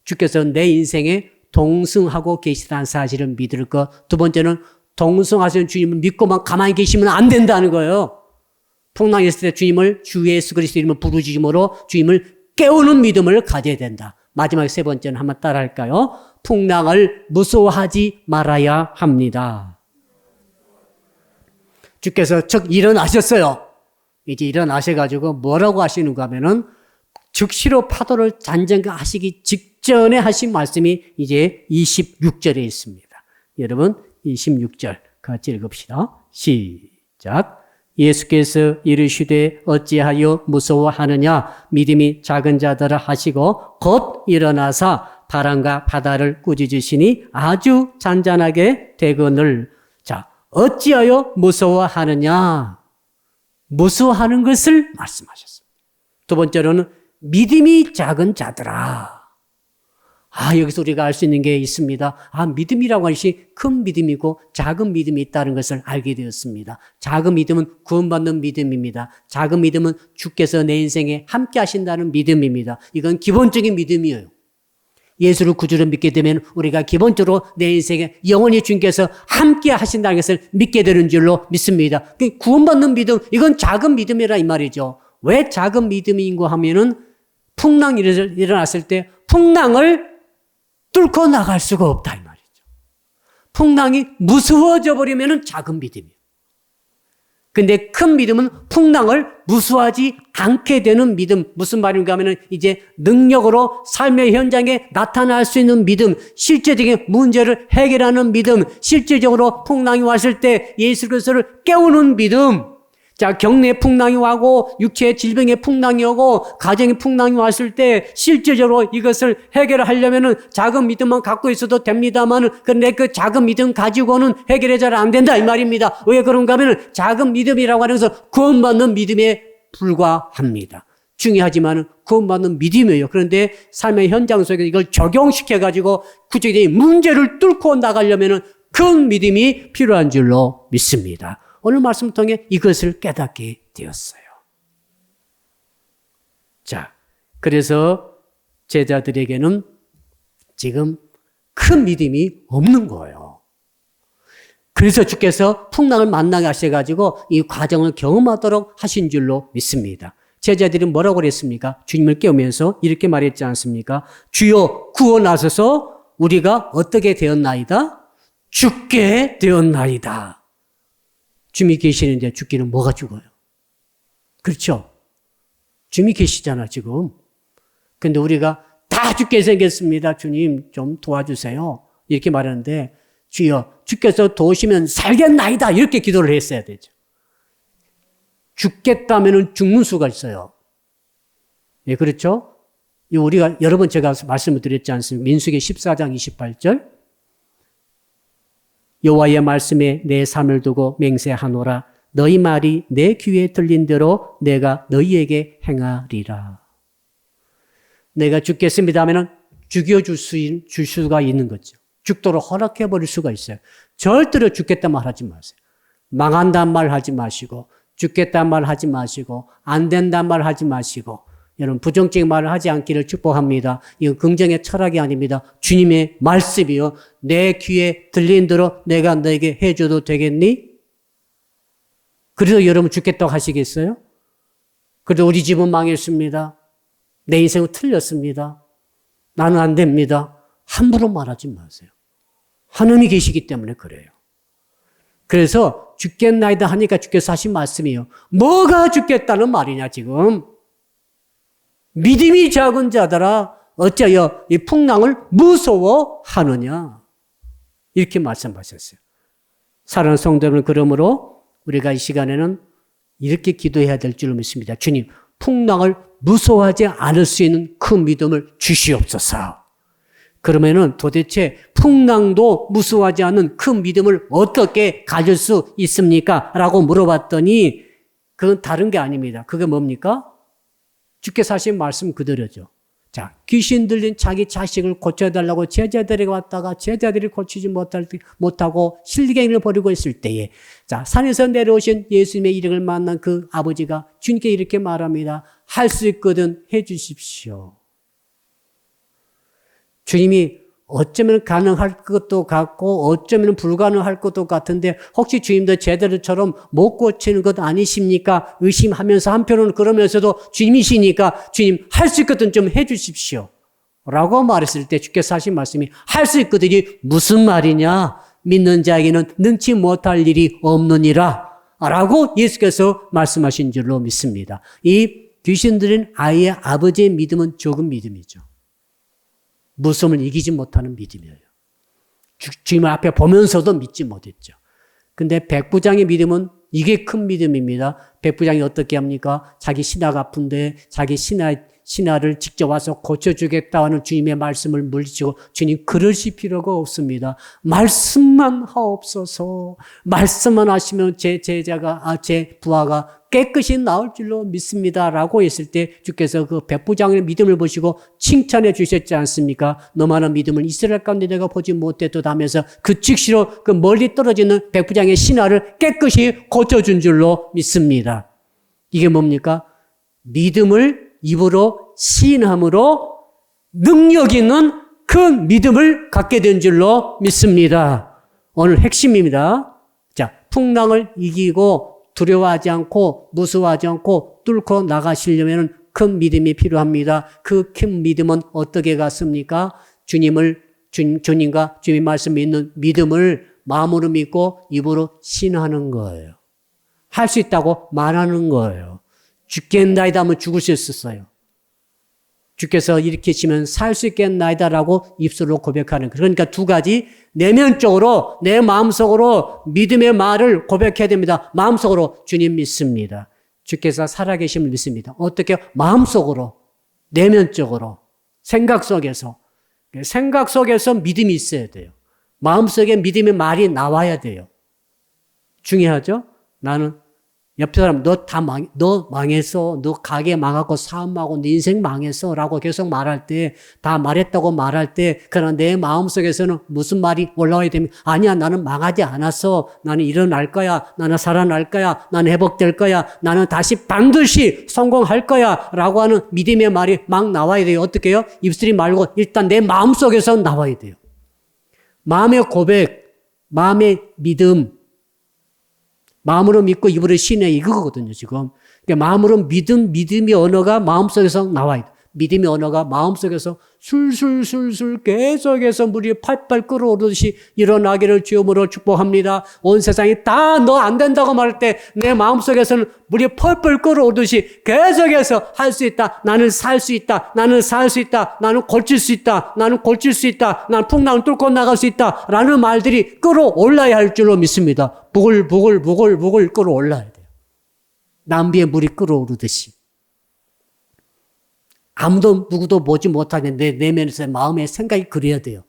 주께서 내 인생에 동승하고 계시다는 사실을 믿을 것. 두 번째는 동승하시는 주님을 믿고만 가만히 계시면 안 된다는 거예요. 풍랑이 있을 때 주님을 주 예수 그리스도 이름을 부르짖음으로 주님을 깨우는 믿음을 가져야 된다. 마지막 세 번째는 한번 따라할까요? 풍랑을 무서워하지 말아야 합니다. 주께서 즉 일어나셨어요. 이제 일어나셔가지고 뭐라고 하시는가 하면은 즉시로 파도를 잔정하시기 직전에 하신 말씀이 이제 26절에 있습니다. 여러분 26절 같이 읽읍시다. 시작. 예수께서 이르시되 어찌하여 무서워하느냐 믿음이 작은 자들아 하시고 곧 일어나사 바람과 바다를 꾸짖으시니 아주 잔잔하게 되거늘. 자, 어찌하여 무서워하느냐? 무서워하는 것을 말씀하셨습니다. 두 번째로는 믿음이 작은 자들아. 여기서 우리가 알 수 있는 게 있습니다. 믿음이라고 하는 것이 큰 믿음이고 작은 믿음이 있다는 것을 알게 되었습니다. 작은 믿음은 구원받는 믿음입니다. 작은 믿음은 주께서 내 인생에 함께 하신다는 믿음입니다. 이건 기본적인 믿음이에요. 예수를 구주로 믿게 되면 우리가 기본적으로 내 인생에 영원히 주님께서 함께 하신다는 것을 믿게 되는 줄로 믿습니다. 구원받는 믿음, 이건 작은 믿음이라 이 말이죠. 왜 작은 믿음인고 하면은 풍랑이 일어났을 때 풍랑을 뚫고 나갈 수가 없다 이 말이죠. 풍랑이 무서워져 버리면은 작은 믿음이에요. 근데 큰 믿음은 풍랑을 무서워하지 않게 되는 믿음. 무슨 말인가 하면은 이제 능력으로 삶의 현장에 나타날 수 있는 믿음, 실제적인 문제를 해결하는 믿음, 실질적으로 풍랑이 왔을 때 예수 그리스도를 깨우는 믿음. 자, 경내 풍랑이 와고 육체의 질병의 풍랑이 오고 가정의 풍랑이 왔을 때 실질적으로 이것을 해결하려면은 작은 믿음만 갖고 있어도 됩니다만, 그런데 그 작은 믿음 가지고는 해결이 잘 안 된다 이 말입니다. 왜 그런가 하면은 작은 믿음이라고 하는 것은 구원받는 믿음에 불과합니다. 중요하지만 구원받는 믿음이에요. 그런데 삶의 현장 속에서 이걸 적용시켜 가지고 구체적인 문제를 뚫고 나가려면은 큰 믿음이 필요한 줄로 믿습니다. 오늘 말씀을 통해 이것을 깨닫게 되었어요. 자, 그래서 제자들에게는 지금 큰 믿음이 없는 거예요. 그래서 주께서 풍랑을 만나게 하셔가지고 이 과정을 경험하도록 하신 줄로 믿습니다. 제자들이 뭐라고 그랬습니까? 주님을 깨우면서 이렇게 말했지 않습니까? 주여 구원하소서 우리가 어떻게 되었나이다? 죽게 되었나이다. 주님이 계시는데 죽기는 뭐가 죽어요? 그렇죠? 주님이 계시잖아 지금. 근데 우리가 다 죽게 생겼습니다. 주님 좀 도와주세요. 이렇게 말하는데 주여 주께서 도우시면 살겠나이다 이렇게 기도를 했어야 되죠. 죽겠다면 죽는 수가 있어요. 예, 그렇죠? 우리가 여러 번 제가 말씀을 드렸지 않습니까? 민수기 14장 28절 여호와의 말씀에 내 삶을 두고 맹세하노라. 너희 말이 내 귀에 들린 대로 내가 너희에게 행하리라. 내가 죽겠습니다 하면 죽여줄 수가 있는 거죠. 죽도록 허락해버릴 수가 있어요. 절대로 죽겠다는 말 하지 마세요. 망한다는 말 하지 마시고 죽겠다는 말 하지 마시고 안 된다는 말 하지 마시고 여러분 부정적인 말을 하지 않기를 축복합니다. 이건 긍정의 철학이 아닙니다. 주님의 말씀이요. 내 귀에 들린 대로 내가 너에게 해줘도 되겠니? 그래서 여러분 죽겠다고 하시겠어요? 그래도 우리 집은 망했습니다. 내 인생은 틀렸습니다. 나는 안 됩니다. 함부로 말하지 마세요. 하나님이 계시기 때문에 그래요. 그래서 죽겠나이다 하니까 주께서 하신 말씀이에요. 뭐가 죽겠다는 말이냐 지금. 믿음이 작은 자들아 어찌하여 이 풍랑을 무서워하느냐 이렇게 말씀하셨어요. 사랑하는 성도 여러분, 그러므로 우리가 이 시간에는 이렇게 기도해야 될 줄 믿습니다. 주님, 풍랑을 무서워하지 않을 수 있는 큰 믿음을 주시옵소서. 그러면은 도대체 풍랑도 무서워하지 않는 큰 믿음을 어떻게 가질 수 있습니까? 라고 물어봤더니 그건 다른 게 아닙니다. 그게 뭡니까? 주께서 하신 말씀 그대로죠. 자, 귀신 들린 자기 자식을 고쳐달라고 제자들에게 왔다가 제자들이 고치지 못하고 실갱이를 벌이고 있을 때에 자, 산에서 내려오신 예수님의 이름을 만난 그 아버지가 주님께 이렇게 말합니다. 할 수 있거든 해 주십시오. 주님이 어쩌면 가능할 것도 같고 어쩌면 불가능할 것도 같은데 혹시 주님도 제자들처럼 못 고치는 것 아니십니까? 의심하면서 한편으로는 그러면서도 주님이시니까 주님 할 수 있거든 좀 해 주십시오. 라고 말했을 때 주께서 하신 말씀이 할 수 있거든이 무슨 말이냐? 믿는 자에게는 능치 못할 일이 없느니라. 라고 예수께서 말씀하신 줄로 믿습니다. 이 귀신들은 아이의 아버지의 믿음은 적은 믿음이죠. 무서움을 이기지 못하는 믿음이에요. 주님을 앞에 보면서도 믿지 못했죠. 근데 백부장의 믿음은 이게 큰 믿음입니다. 백부장이 어떻게 합니까? 자기 신하가 아픈데 자기 신하를 직접 와서 고쳐주겠다 하는 주님의 말씀을 물리치고 주님 그러실 필요가 없습니다. 말씀만 하옵소서. 말씀만 하시면 제 부하가 깨끗이 나올 줄로 믿습니다라고 했을 때 주께서 그 백부장의 믿음을 보시고 칭찬해 주셨지 않습니까? 너만한 믿음을 이스라엘 가운데 내가 보지 못했다 하면서 그 즉시로 그 멀리 떨어지는 백부장의 신하를 깨끗이 고쳐준 줄로 믿습니다. 이게 뭡니까? 믿음을 입으로 시인함으로 능력 있는 큰 믿음을 갖게 된 줄로 믿습니다. 오늘 핵심입니다. 자, 풍랑을 이기고 두려워하지 않고 무서워하지 않고 뚫고 나가시려면 큰 믿음이 필요합니다. 그 큰 믿음은 어떻게 갔습니까? 주님과 주님 말씀 믿는 믿음을 마음으로 믿고 입으로 신하는 거예요. 할 수 있다고 말하는 거예요. 죽겠나이다 하면 죽을 수 있었어요. 주께서 일으키시면 살 수 있겠나이다라고 입술로 고백하는 거예요. 그러니까 두 가지 내면적으로 내 마음속으로 믿음의 말을 고백해야 됩니다. 마음속으로 주님 믿습니다. 주께서 살아계심을 믿습니다. 어떻게? 마음속으로, 내면적으로, 생각 속에서 믿음이 있어야 돼요. 마음속에 믿음의 말이 나와야 돼요. 중요하죠? 나는 옆 사람 너 망했어. 너 가게 망하고 사업 망하고 네 인생 망했어. 라고 계속 말할 때, 다 말했다고 말할 때, 그러나 내 마음속에서는 무슨 말이 올라와야 됩니까? 아니야, 나는 망하지 않았어. 나는 일어날 거야. 나는 살아날 거야. 나는 회복될 거야. 나는 다시 반드시 성공할 거야. 라고 하는 믿음의 말이 막 나와야 돼요. 어떻게 해요? 입술이 말고 일단 내 마음속에서 나와야 돼요. 마음의 고백, 마음의 믿음, 마음으로 믿고 입으로 신해 이거거든요, 지금. 그러니까 마음으로 믿음의 언어가 마음속에서 나와야 돼. 믿음의 언어가 마음속에서 술술술술 계속해서 물이 팔팔 끓어오르듯이 일어나기를 주님으로 축복합니다. 온 세상이 다 너 안 된다고 말할 때 내 마음속에서는 물이 펄펄 끓어오듯이 계속해서 할 수 있다. 나는 살 수 있다. 나는 살 수 있다. 나는 고칠 수 있다. 나는 고칠 수 있다. 나는 풍랑을 뚫고 나갈 수 있다. 라는 말들이 끌어올라야 할 줄로 믿습니다. 부글부글 끌어올라야 돼요. 남비에 물이 끌어오르듯이. 아무도 누구도 보지 못하는 내 내면에서 마음의 생각이 그래야 돼요.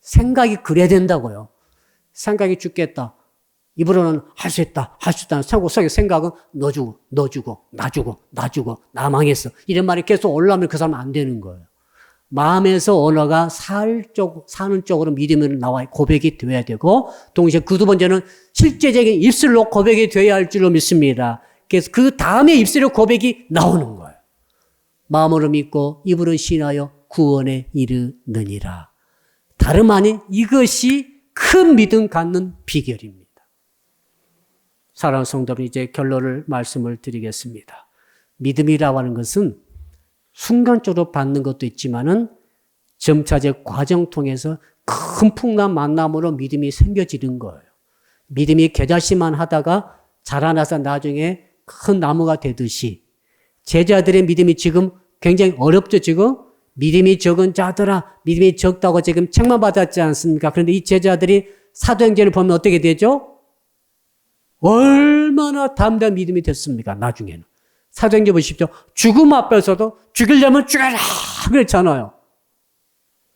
생각이 그래야 된다고요. 생각이 죽겠다. 입으로는 할 수 있다. 할 수 있다는 속의 생각은 너 주고 나 주고 나 망했어. 이런 말이 계속 올라오면 그 사람은 안 되는 거예요. 마음에서 언어가 사는 쪽으로 믿음으로 나와 고백이 되어야 되고, 동시에 그 두 번째는 실제적인 입술로 고백이 되어야 할 줄로 믿습니다. 그래서 그 다음에 입술로 고백이 나오는 거예요. 마음으로 믿고 입으로 신하여 구원에 이르느니라. 다름 아닌 이것이 큰 믿음 갖는 비결입니다. 사랑하는 성도들, 이제 결론을 말씀을 드리겠습니다. 믿음이라고 하는 것은 순간적으로 받는 것도 있지만은 점차적 과정 통해서 큰 풍랑 만남으로 믿음이 생겨지는 거예요. 믿음이 겨자씨만 하다가 자라나서 나중에 큰 나무가 되듯이 제자들의 믿음이 지금 굉장히 어렵죠, 지금? 믿음이 적은 자들아, 믿음이 적다고 지금 책만 받았지 않습니까? 그런데 이 제자들이 사도행전을 보면 어떻게 되죠? 얼마나 담대한 믿음이 됐습니까? 나중에는. 사도행전 보십시오. 죽음 앞에서도 죽이려면 죽여라! 그랬잖아요.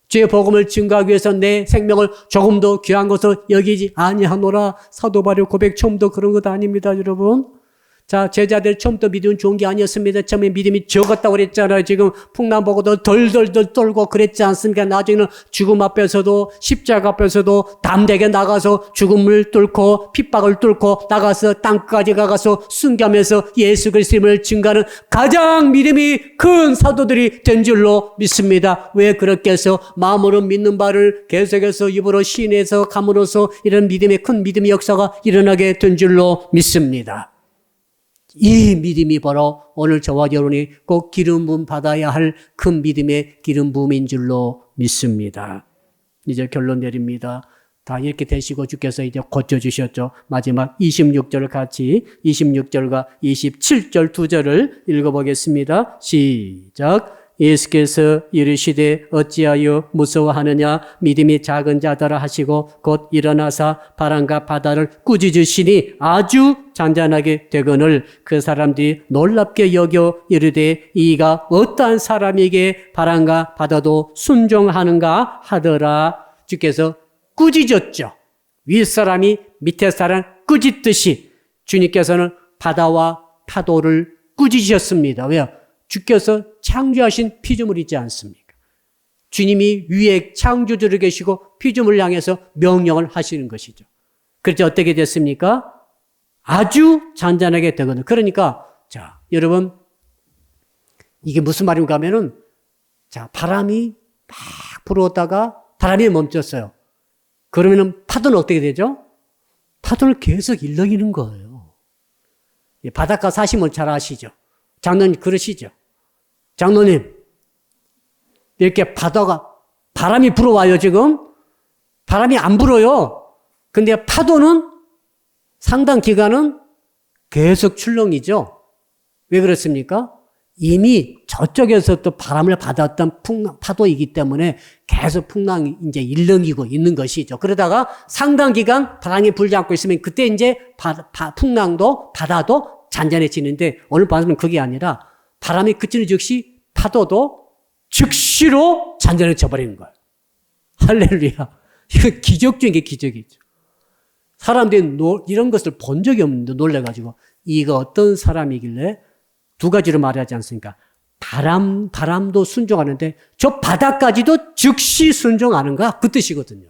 주의 복음을 증거하기 위해서 내 생명을 조금도 귀한 것으로 여기지 아니하노라. 사도 바울 고백 처음부터 그런 것 아닙니다, 여러분. 자, 제자들 처음부터 믿음은 좋은 게 아니었습니다. 처음에 믿음이 적었다고 그랬잖아요. 지금 풍랑 보고도 덜덜덜 떨고 그랬지 않습니까? 나중에는 죽음 앞에서도 십자가 앞에서도 담대하게 나가서 죽음을 뚫고 핍박을 뚫고 나가서 땅까지 가서 순교하면서 예수 그리스도를 증거하는 가장 믿음이 큰 사도들이 된 줄로 믿습니다. 왜 그렇게 해서 마음으로 믿는 바를 계속해서 입으로 시인해서 감으로써 이런 믿음의 큰 믿음의 역사가 일어나게 된 줄로 믿습니다. 이 믿음이 바로 오늘 저와 여러분이 꼭 기름 부음 받아야 할 큰 믿음의 기름 부음인 줄로 믿습니다. 이제 결론 내립니다. 다 이렇게 되시고 주께서 이제 고쳐주셨죠. 마지막 26절 같이 26절과 27절 두 절을 읽어보겠습니다. 시작. 예수께서 이르시되 어찌하여 무서워하느냐 믿음이 작은 자들아 하시고 곧 일어나사 바람과 바다를 꾸짖으시니 아주 잔잔하게 되거늘 그 사람들이 놀랍게 여겨 이르되 이가 어떠한 사람에게 바람과 바다도 순종하는가 하더라. 주께서 꾸짖었죠. 윗사람이 밑에 사람 꾸짖듯이 주님께서는 바다와 파도를 꾸짖으셨습니다. 왜요? 주께서 창조하신 피조물이 있지 않습니까? 주님이 위에 창조주로 계시고 피조물을 향해서 명령을 하시는 것이죠. 그래서 어떻게 됐습니까? 아주 잔잔하게 되거든요. 그러니까 자, 여러분 이게 무슨 말인가 하면은 자, 바람이 막 불어오다가 바람이 멈췄어요. 그러면은 파도는 어떻게 되죠? 파도를 계속 일렁이는 거예요. 바닷가 사시면 잘 아시죠? 장로님 그러시죠? 장로님, 이렇게 바람이 불어와요, 지금? 바람이 안 불어요. 근데 파도는 상당 기간은 계속 출렁이죠. 왜 그렇습니까? 이미 저쪽에서 또 바람을 받았던 파도이기 때문에 계속 풍랑이 이제 일렁이고 있는 것이죠. 그러다가 상당 기간 바람이 불지 않고 있으면 그때 이제 풍랑도 바다도 잔잔해지는데 오늘 말씀은 그게 아니라 바람이 그치는 즉시 파도도 즉시로 잔잔해져 버리는 거예요. 할렐루야. 이거 기적 중에 기적이죠. 사람들이 이런 것을 본 적이 없는데 놀래가지고 이거 어떤 사람이길래 두 가지로 말하지 않습니까? 바람도 순종하는데 저 바다까지도 즉시 순종하는가? 그 뜻이거든요.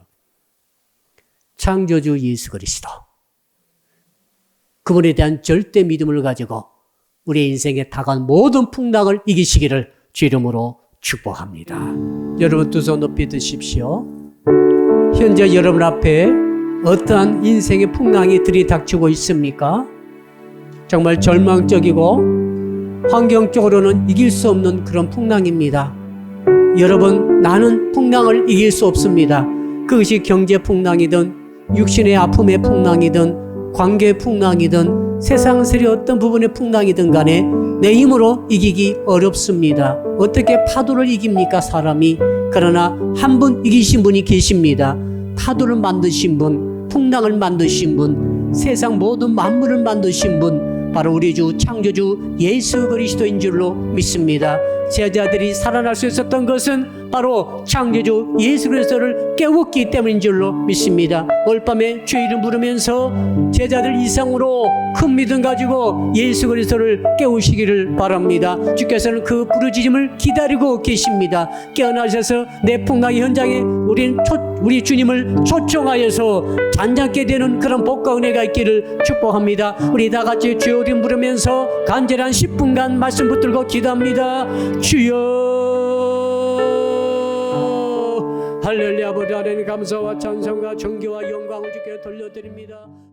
창조주 예수 그리스도. 그분에 대한 절대 믿음을 가지고 우리 인생에 다가온 모든 풍랑을 이기시기를 주 이름으로 축복합니다. 여러분 두 손 높이 드십시오. 현재 여러분 앞에 어떠한 인생의 풍랑이 들이닥치고 있습니까? 정말 절망적이고 환경적으로는 이길 수 없는 그런 풍랑입니다. 여러분, 나는 풍랑을 이길 수 없습니다. 그것이 경제 풍랑이든 육신의 아픔의 풍랑이든 관계 풍랑이든 세상 세계 어떤 부분의 풍랑이든 간에 내 힘으로 이기기 어렵습니다. 어떻게 파도를 이깁니까, 사람이? 그러나 한 분 이기신 분이 계십니다. 파도를 만드신 분, 풍랑을 만드신 분, 세상 모든 만물을 만드신 분, 바로 우리 주 창조주 예수 그리스도인 줄로 믿습니다. 제자들이 살아날 수 있었던 것은 바로 창조주 예수 그리스도를 깨웠기 때문인 줄로 믿습니다. 오늘 밤에 주의 이름 부르면서 제자들 이상으로 큰 믿음 가지고 예수 그리스도를 깨우시기를 바랍니다. 주께서는 그 부르짖음을 기다리고 계십니다. 깨어나셔서 내 풍랑의 현장에 우리 주님을 초청하여서 잔잔케 되는 그런 복과 은혜가 있기를 축복합니다. 우리 다 같이 주의 이름 부르면서 간절한 10분간 말씀 붙들고 기도합니다. 주여 할렐루야. 아버지 하나님 감사와 찬송과 존귀와 영광을 주께 돌려드립니다.